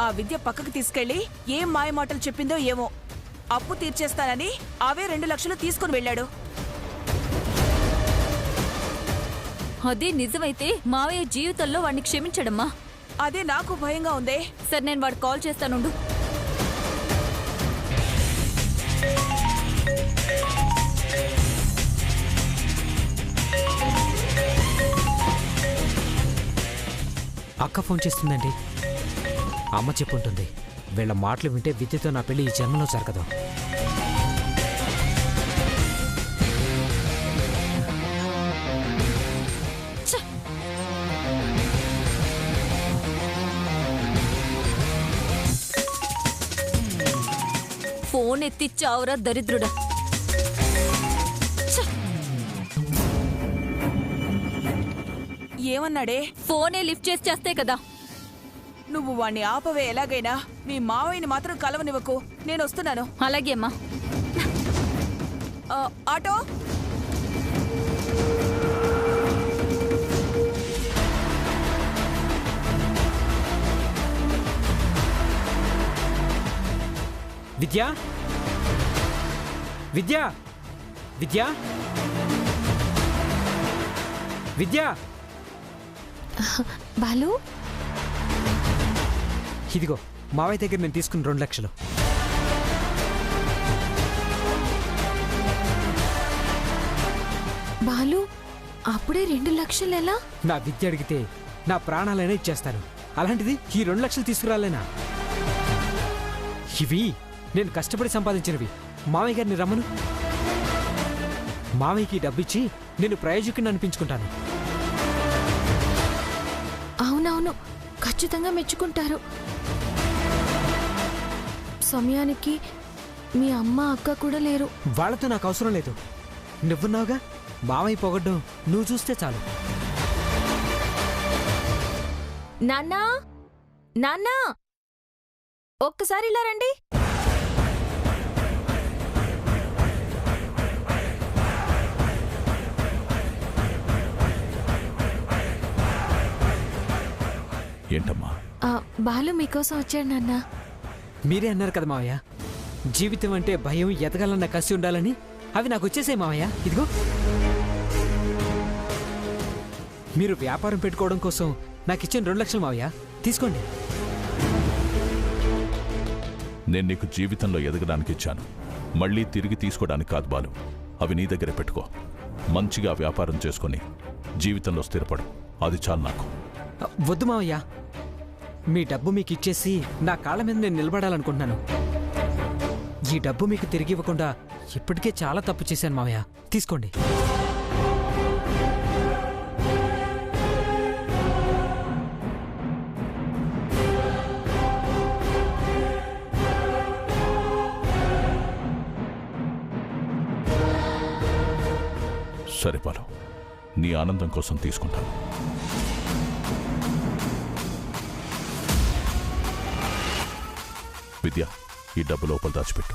ఆ విద్య పక్కకు తీసుకెళ్లి ఏం మాయమాటలు చెప్పిందో ఏమో. అప్పు తీర్చేస్తానని అవే 2 లక్షలు తీసుకుని వెళ్ళాడు. అదే నిజమైతే మావయ్య జీవితంలో వాడిని క్షమించడమ్మా. అదే నాకు భయంగా ఉందే. సరే, నేను వాడు కాల్ చేస్తానుండు. అక్క ఫోన్ చేస్తుందండి. అమ్మ చెప్పుంటుంది, వీళ్ళ మాటలు వింటే విద్యతో నా పెళ్లి ఈ జన్మలో జరగదు. ఫోన్ ఎత్తిచ్చావురా దరిద్రుడా. ఏమన్నాడే? ఫోనే లిఫ్ట్ చేస్తే కదా. నువ్వు వాణ్ణి ఆపవే ఎలాగైనా. మీ మావయ్యని మాత్రం కలవనివ్వకు. నేను వస్తున్నాను. అలాగే అమ్మా. ఆటో. విద్యా, విద్యా, విద్యా, విద్యా. బాలు, ఇదిగో మావయ్య దగ్గర నేను తీసుకున్న 2 లక్షలు. బాలు, అప్పుడే 2 లక్షలు ఎలా? నా విద్య అడిగితే నా ప్రాణాలైనా ఇచ్చేస్తాను. అలాంటిది ఈ 2 లక్షలు తీసుకురాలేనా? ఇవి నేను కష్టపడి సంపాదించినవి. మావయ్య గారిని రమ్మను. మావయ్యకి డబ్బిచ్చి నేను ప్రయోజకుని అనిపించుకుంటాను. అవునవును, ఖచ్చితంగా మెచ్చుకుంటారు. సమయానికి మీ అమ్మ అక్క కూడా లేరు. వాళ్ళతో నాకు అవసరం లేదు. నువ్వున్నావుగా, మావయ్య పొగడ్డం నువ్వు చూస్తే చాలు. నాన్నా, నాన్నా, ఒక్కసారి ఇలా రండి. ఏంటమ్మా? బాలు మీకోసం వచ్చాడు నాన్న. మీరే అన్నారు కదా మావయ్య, జీవితం అంటే భయం, ఎదగాలన్న కసి ఉండాలని. అవి నాకు వచ్చేసాయి మావయ్య. ఇదిగో, మీరు వ్యాపారం పెట్టుకోవడం కోసం నాకు ఇచ్చిన 2 లక్షలు మావయ్య, తీసుకోండి. నేను నీకు జీవితంలో ఎదగడానికి ఇచ్చాను, మళ్ళీ తిరిగి తీసుకోవడానికి కాదు బాలు. అవి నీ దగ్గరే పెట్టుకో. మంచిగా వ్యాపారం చేసుకుని జీవితంలో స్థిరపడు. అది చాలు నాకు. వద్దు మావయ్య, మీ డబ్బు మీకు ఇచ్చేసి నా కాళ్ళ మీద నేను నిలబడాలనుకుంటున్నాను. ఈ డబ్బు మీకు తిరిగి ఇవ్వకుండా ఇప్పటికే చాలా తప్పు చేశాను మావయ్య, తీసుకోండి. సరే బాలు, నీ ఆనందం కోసం తీసుకుంటాను. విద్య, ఈ డబ్బు లోపల దాచిపెట్టు.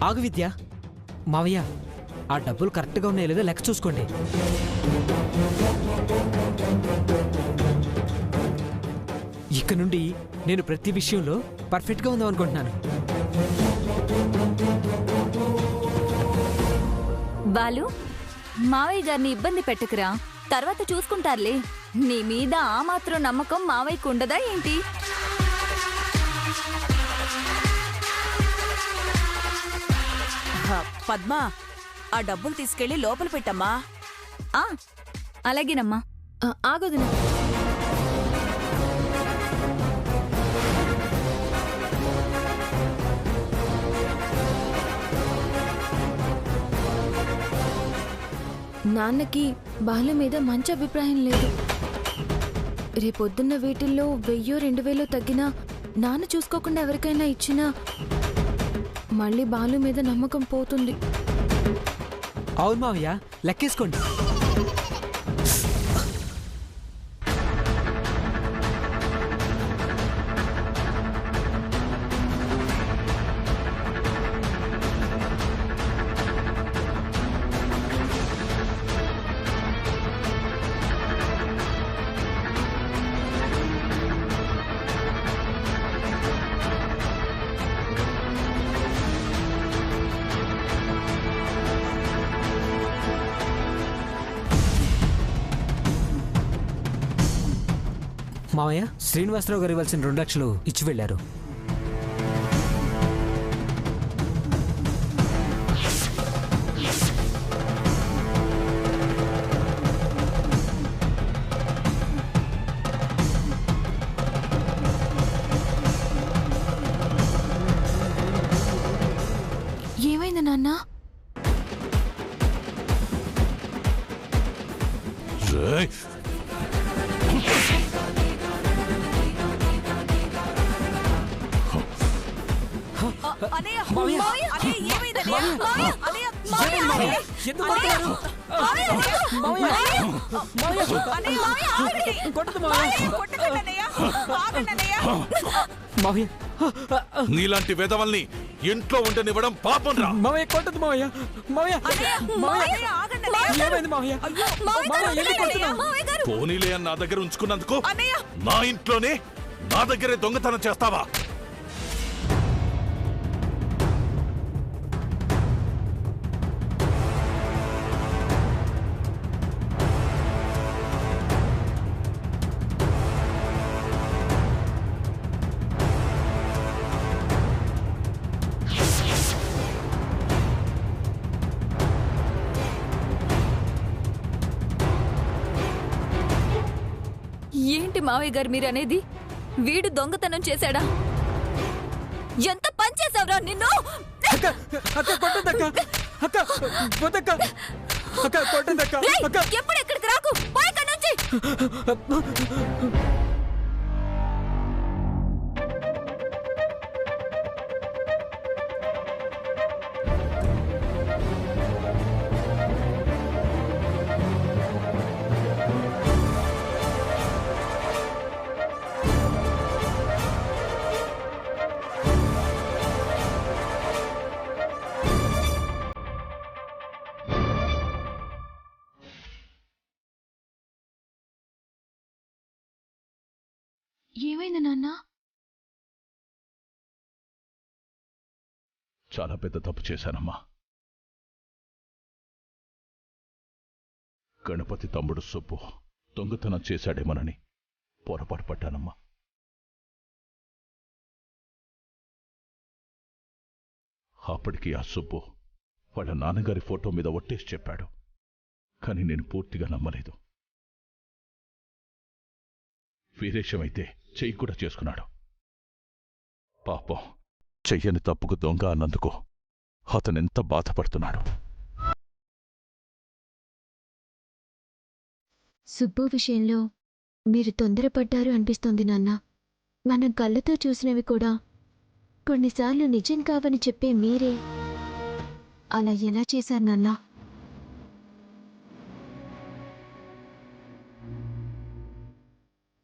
ఆగు విద్య. మావయ్య, ఆ డబ్బులు కరెక్ట్గా ఉన్నాయో లేదో లెక్క చూసుకోండి. ఇక నుండి నేను ప్రతి విషయంలో పర్ఫెక్ట్గా ఉందాం అనుకుంటున్నాను. బాలు, మావయ్య గారిని ఇబ్బంది పెట్టకురా, తర్వాత చూసుకుంటారులే. నీ మీద ఆ మాత్రం నమ్మకం మావయ్యకు ఉండదా ఏంటి? పద్మ, ఆ డబ్బులు తీసుకెళ్లి లోపల పెట్టమ్మా. అలాగేనమ్మా. ఆగొదినా. నాన్నకి బాలు మీద మంచి అభిప్రాయం లేదు. రేపొద్దున్న వీటిల్లో 1000-2000 తగ్గినా నాన్న చూసుకోకుండా ఎవరికైనా ఇచ్చినా మళ్ళీ బాలు మీద నమ్మకం పోతుంది. అవును మావయ్య, లెక్కేసుకోండి. మావయ్య శ్రీనివాసరావు గారు ఇవ్వాల్సిన 2 లక్షలు ఇచ్చి వెళ్ళారు. ఏమైంది నాన్న? రేయ్! అన్నయ్య మావయ్య! అన్నయ్య ఏమైందన్నయ్య? అన్నయ్య ఎందుకు కొడుతున్నారు? అన్నయ్య ఆగండి. కొట్టదు మావయ్య. కొట్టకండి అన్నయ్య. ఆగండి అన్నయ్య. మావయ్య నీలాంటి వెధవల్ని ఇంట్లో ఉండనివ్వడం పాపం రా. మావయ్య కొట్టదు మావయ్య. మావయ్య అన్నయ్య ఆగండి అన్నయ్య. ఏమైంది మావయ్య? మావయ్య ఎందుకు కొడుతున్నావు? పోనీలే అని నా దగ్గర ఉంచుకున్నందుకు అన్నయ్య నా ఇంట్లోనే నా దగ్గరే దొంగతనం చేస్తావా? ఏంటి మావయ్య గారు మీరు అనేది? వీడు దొంగతనం చేశాడా? ఎంత పని చేసావురా నిన్ను! అక్క అక్క కొట్టదక్క. అక్క వదక్క. అక్క కొట్టదక్క. రేయ్, అక్క ఎప్పుడు ఎక్కడికి రాకు, పో ఇక్కడి నుంచి. ఏమైంది నాన్న? చాలా పెద్ద తప్పు చేశానమ్మా. గణపతి తమ్ముడు సుబ్బు దొంగతనం చేశాడేమోనని పొరపాటు పడ్డానమ్మా. అప్పటికి ఆ సుబ్బు వాళ్ళ నాన్నగారి ఫోటో మీద ఒట్టేసి చెప్పాడు. కానీ నేను పూర్తిగా నమ్మలేదు. వీరేశమైతే చెయ్యి కూడా చేసుకున్నాడు. పాపం చెయ్యని తప్పుకు దొంగ అన్నందుకు అతనెంత బాధపడుతున్నాడు. సుబ్బు విషయంలో మీరు తొందరపడ్డారు అనిపిస్తోంది నాన్న. మనం కళ్ళతో చూసినవి కూడా కొన్నిసార్లు నిజం కావని చెప్పే మీరే అలా ఎలా చేశారు నాన్న?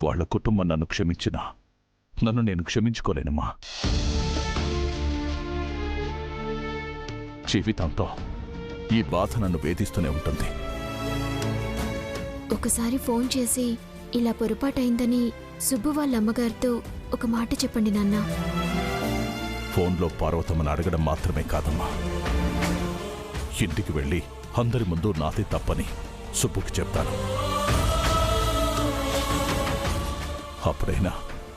వాళ్ల కుటుంబం నన్ను క్షమించినా నన్ను నేను క్షమించుకోలేనమ్మా. జీవితంతో ఈ బాధ నన్ను వేధిస్తూనే ఉంటుంది. ఒకసారి ఫోన్ చేసి ఇలా పొరపాటైందని సుబ్బు వాళ్ళ అమ్మగారితో ఒక మాట చెప్పండి నాన్న. ఫోన్లో పార్వతమ్మని అడగడం మాత్రమే కాదమ్మా, ఇంటికి వెళ్ళి అందరి ముందు నాదే తప్పని సుబ్బుకి చెప్తాను. అప్పుడైనా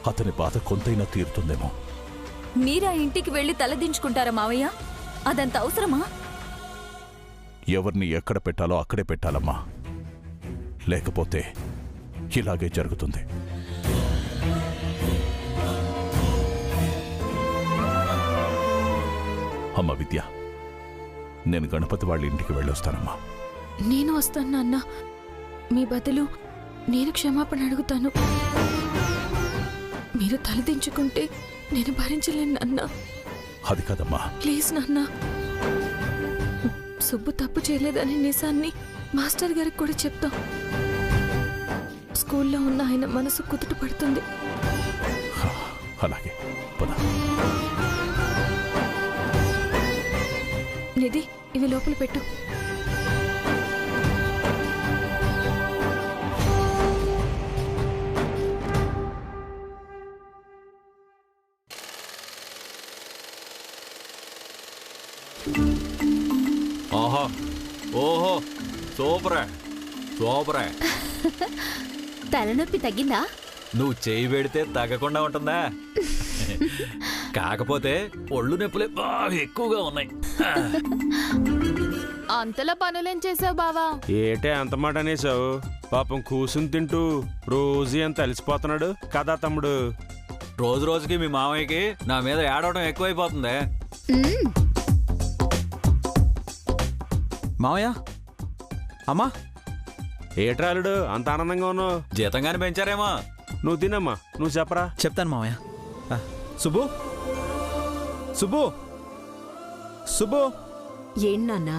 అతని బాధ కొంతైనా తీరుతుందేమో. మీరా ఇంటికి వెళ్ళి తలదించుకుంటారా మావయ్య? అదంత అవసరమా? ఎవరిని ఎక్కడ పెట్టాలో అక్కడే పెట్టాలమ్మా, లేకపోతే ఇలాగే జరుగుతుంది. అమ్మ విద్య, నేను గణపతి వాళ్ళ ఇంటికి వెళ్ళొస్తానమ్మా. నేను వస్తాను నాన్న. మీ బదులు నేను క్షమాపణ అడుగుతాను. మీరు తలదించుకుంటే నేను భరించలేను నాన్న. అది కదమ్మా. ప్లీజ్ నాన్న. సుబ్బు తప్పు చేయలేదనే నిజాన్ని మాస్టర్ గారికి కూడా చెప్తాం. స్కూల్లో ఉన్న ఆయన మనసు కుదుట పడుతుంది. అలాగే పద. నిధి, ఇవి లోపల పెట్టు. ఆహా, ఓహో, సూపరే సూపరే. తలనొప్పి తగ్గిందా? నువ్వు చేయి పెడితే తగ్గకుండా ఉంటుందా? కాకపోతే ఒళ్ళు నొప్పులే బాగా ఎక్కువగా ఉన్నాయి. అంతలా పనులేం చేసావు బావా? ఏటే అంత మాట అనేసావు? పాపం కూసుని తింటూ రోజు ఎంత అలసిపోతున్నాడు కదా తమ్ముడు. రోజు రోజుకి మీ మామయ్యకి నా మీద ఏడవడం ఎక్కువైపోతుంది. మావయ్య, అమ్మా, ఏట్రాలుడు అంత ఆనందంగా ఉన్నావు? జీతంగాని పెంచారేమో. నువ్వు తినమ్మా, నువ్వు చెప్పరా. చెప్తాను మావయ్య. సుబ్బు, సుబ్బు, సుబ్బు. ఏంటన్నా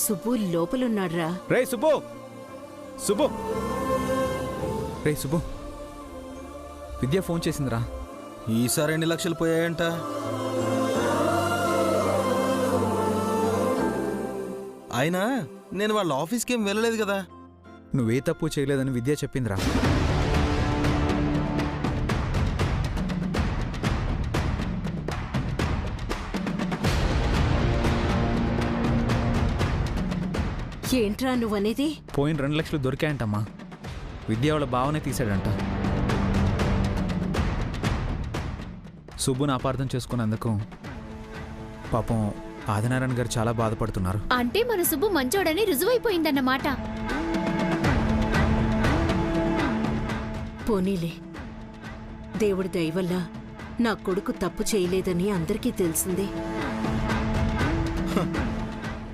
సుబ్బు లోపలున్నాడ్రా? రే సుబ్బు, సుబ్బు, రే సుబ్బు, విద్య ఫోన్ చేసిందిరా. ఈసారి 2 లక్షలు పోయాయంట. అయినా నేను వాళ్ళ ఆఫీస్కి ఏం వెళ్ళలేదు కదా. నువ్వే తప్పు చేయలేదని విద్య చెప్పిందిరా. ఏంట్రా నువ్వనేది? పోయిన 2 లక్షలు దొరికాయంటమ్మా. విద్య వాళ్ళ బావనే తీశాడంట. సుబ్బుని అపార్థం చేసుకున్నందుకు పాపం ఆదినారాయణ గారు చాలా బాధపడుతున్నారు. అంటే మన సుబ్బు మంచోడని రుజువైపోయిందన్నమాట. పోనీలే, దేవుడి దయవల్ల నా కొడుకు తప్పు చేయలేదని అందరికీ తెలిసింది.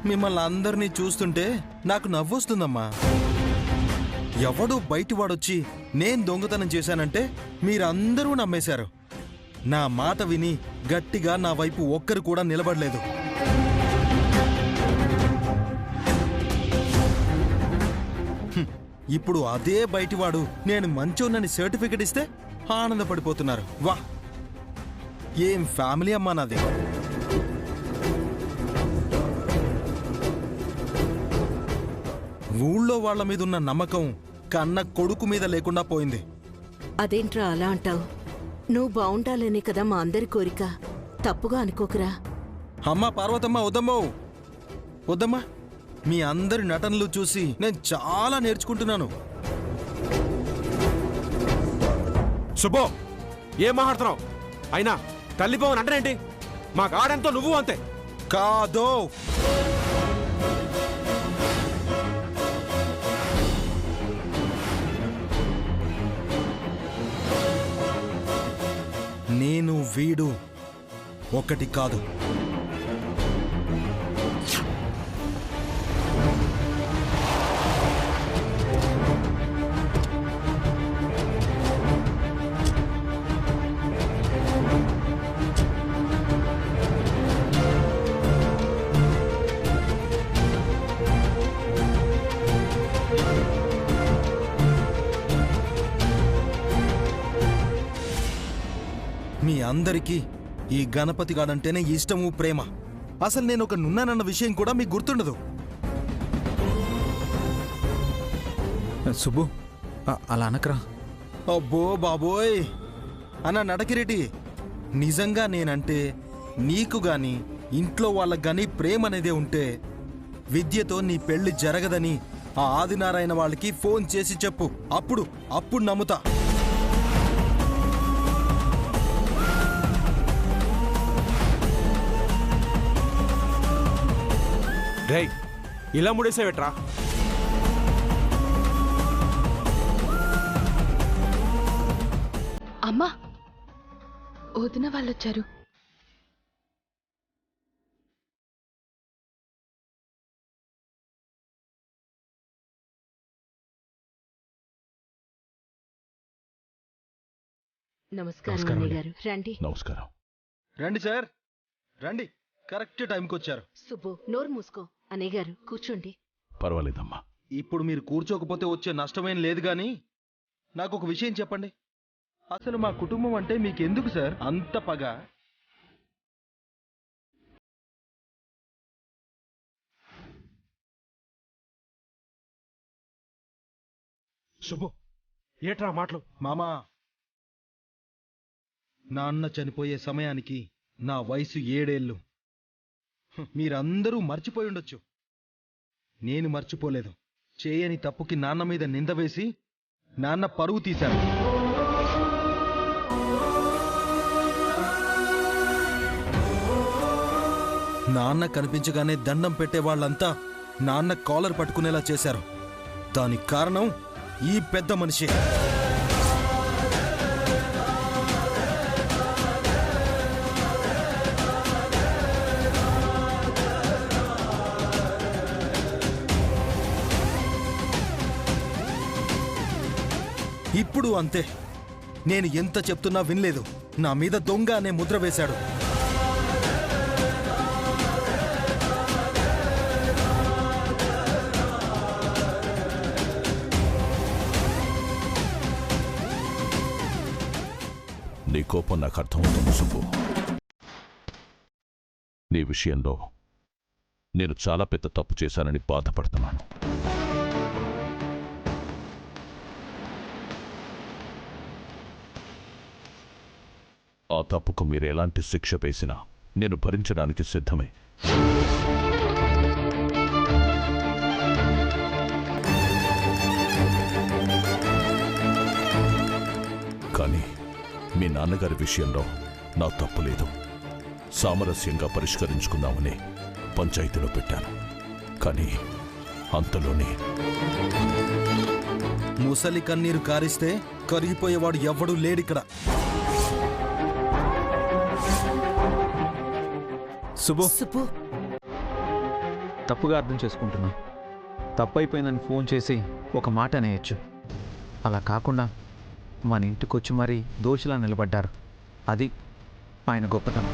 మిమ్మల్ని అందరినీ చూస్తుంటే నాకు నవ్వొస్తుందమ్మా. ఎవడో బయటివాడొచ్చి నేను దొంగతనం చేశానంటే మీరందరూ నమ్మేశారు. నా మాట విని గట్టిగా నా వైపు ఒక్కరు కూడా నిలబడలేదు. ఇప్పుడు అదే బయటివాడు నేను మంచోనని సర్టిఫికెట్ ఇస్తే ఆనందపడిపోతున్నారు. వా, ఏం ఫ్యామిలీ అమ్మా నాది. ఊళ్ళో వాళ్ల మీద ఉన్న నమ్మకం కన్న కొడుకు మీద లేకుండా పోయింది. అదేంట్రా అలా అంటావు? నువ్వు బావుండాలనే కదా మా అందరి కోరిక. తప్పుగా అనుకోకురా. అమ్మా పార్వతమ్మ, వద్దమ్మో వద్దమ్మా. మీ అందరి నటనలు చూసి నేను చాలా నేర్చుకుంటున్నాను. సుబ్బో, ఏం మాట్లాడుతున్నావు? అయినా తల్లిపోవని అంటేంటి? మా గాడెంతో నువ్వు అంతే. కాదో నేను వీడు ఒకటి కాదు. మీ అందరికీ ఈ గణపతి గాడంటేనే ఇష్టము, ప్రేమ. అసలు నేను ఒక నున్నానన్న విషయం కూడా మీకు గుర్తుండదు. సుబ్బు, అలా అనకరా. అబ్బో బాబోయ్ అన్న నడకిరెడ్డి, నిజంగా నేనంటే నీకు గాని ఇంట్లో వాళ్ళకి గాని ప్రేమ అనేదే ఉంటే విద్యతో నీ పెళ్లి జరగదని ఆ ఆదినారాయణ వాళ్ళకి ఫోన్ చేసి చెప్పు. అప్పుడు నమ్ముతా. రే, ఇలా ముడేసేవేట్రా? అమ్మా, వదిన వాళ్ళొచ్చారు. నమస్కారం అన్నయ్య గారు. రండి. నమస్కారం. రండి సార్, రండి. కరెక్ట్ టైంకి వచ్చారు. సుబ్బు, నోరు మూసుకో. అన్నయ్య గారు కూర్చోండి. పర్వాలేదమ్మా. ఇప్పుడు మీరు కూర్చోకపోతే వచ్చే నష్టమేం లేదు గాని నాకు ఒక విషయం చెప్పండి. అసలు మా కుటుంబం అంటే మీకెందుకు సార్ అంత పగ? శుభు, ఏట్రా మాటలు? మామా, నాన్న చనిపోయే సమయానికి నా వయసు 7 ఏళ్ళు. మీరందరూ మర్చిపోయి ఉండొచ్చు. నేను మర్చిపోలేదు. చేయని తప్పుకి నాన్న మీద నింద వేసి నాన్న పరువు తీశాను. నాన్న కనిపించగానే దండం పెట్టే వాళ్ళంతా నాన్న కాలర్ పట్టుకునేలా చేశారు. దానికి కారణం ఈ పెద్ద మనిషి. ఇప్పుడు అంతే. నేను ఎంత చెప్తున్నా వినలేదు. నా మీద దొంగ అనే ముద్ర వేశాడు. నీ కోపం నాకు అర్థమవుతుంది సుబ్బు. నీ విషయంలో నేను చాలా పెద్ద తప్పు చేశానని బాధపడుతున్నాను. ఆ తప్పుకు మీరు ఎలాంటి శిక్ష వేసినా నేను భరించడానికి సిద్ధమే. కానీ మీ నాన్నగారి విషయంలో నా తప్పు లేదు. సామరస్యంగా పరిష్కరించుకుందామని పంచాయతీలో పెట్టాను. కానీ అంతలోనే ముసలి కన్నీరు కారిస్తే కరిగిపోయేవాడు ఎవ్వడూ లేడిక్కడ. సుబ్బు, తప్పుగా అర్థం చేసుకుంటున్నా. తప్పైపోయిందని ఫోన్ చేసి ఒక మాట అనేయచ్చు. అలా కాకుండా మన ఇంటికొచ్చి మరీ దోషిలా నిలబడ్డారు. అది ఆయన గొప్పతనం.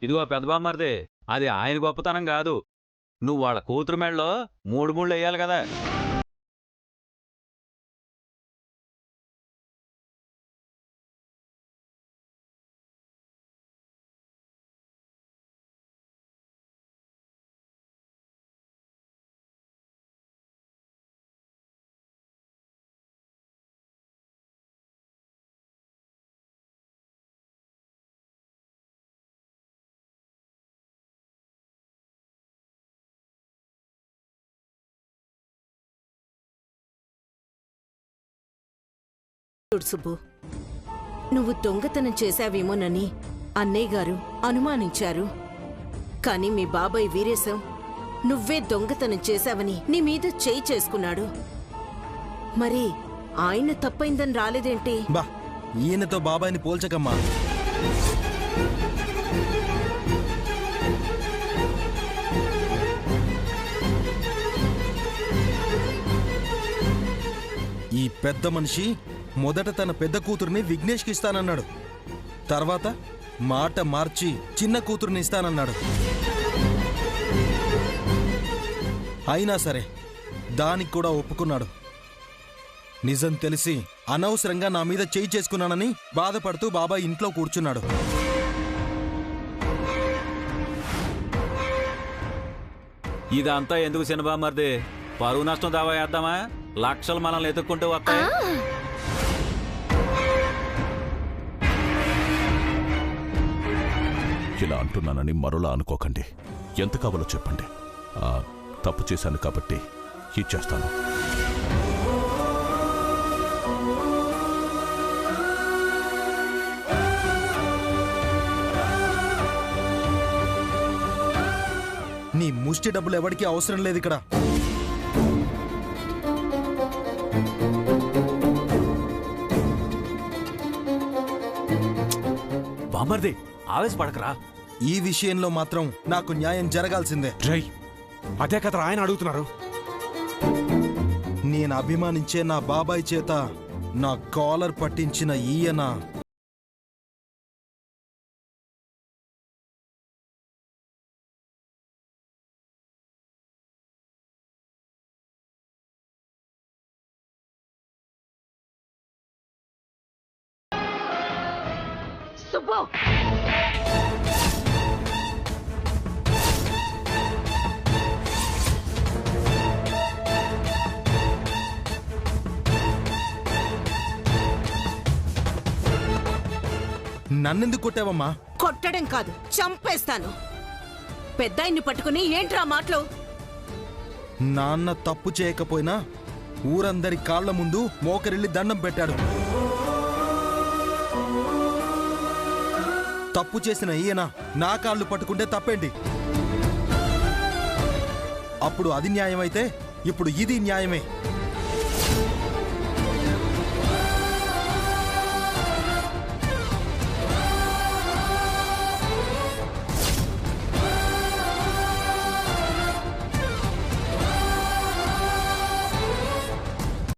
ఇదిగో పెద్ద బామ్మర్ది, అది ఆయన గొప్పతనం కాదు. నువ్వు వాళ్ళ కూతురు మెడలో 3 ముళ్ళు వేయాలి కదా. సుబ్బు, నువ్వు దొంగతనం చేశావేమోనని అన్నయ్య గారు అనుమానించారు. కాని మీ బాబాయ్ వీరేశం నువ్వే దొంగతనం చేశావని నీ మీద చేయి చేసుకున్నాడు. మరి ఆయన తప్పైందని రాలేదేంటి? బా, ఈయనతో బాబాయిని పోల్చకమ్మా. ఈ పెద్ద మనిషి మొదట తన పెద్ద కూతుర్ని విఘ్నేష్కి ఇస్తానన్నాడు. తర్వాత మాట మార్చి చిన్న కూతుర్ని ఇస్తానన్నాడు. అయినా సరే దానికి కూడా ఒప్పుకున్నాడు. నిజం తెలిసి అనవసరంగా నా మీద చేయి చేసుకున్నానని బాధపడుతూ బాబాయ్ ఇంట్లో కూర్చున్నాడు. ఇదంతా ఎందుకు చిన్నబామ్మర్ది? పరువు నష్టం దావా వేద్దామా? లక్షలు మనల్ని ఎత్తుక్కుంటూ వస్తాయి. ఇలా అంటున్నానని మరోలా అనుకోకండి. ఎంత కావాలో చెప్పండి. తప్పు చేశాను కాబట్టి ఇచ్చేస్తాను. నీ ముష్టి డబ్బులు ఎవరికీ అవసరం లేదు ఇక్కడ. బామ్మర్ది, ఆవేశపడకరా. ఈ విషయంలో మాత్రం నాకు న్యాయం జరగాల్సిందే. అదే కథ ఆయన అడుగుతున్నారు. నేను అభిమానించే నా బాబాయ్ చేత నా కాలర్ పట్టించిన ఈయన సుబ్బు, నన్నెందుకు కొట్టావమ్మా? కొట్టడం కాదు, చంపేస్తాను. పెద్దాయిన్ని పట్టుకుని ఏంట్రా మాటలు? నాన్న తప్పు చేయకపోయినా ఊరందరి కాళ్ల ముందు మోకరిల్లి దండం పెట్టాడు. తప్పు చేసిన ఈయన నా కాళ్ళు పట్టుకుంటే తప్పేంటి? అప్పుడు అది న్యాయమైతే ఇప్పుడు ఇది న్యాయమే.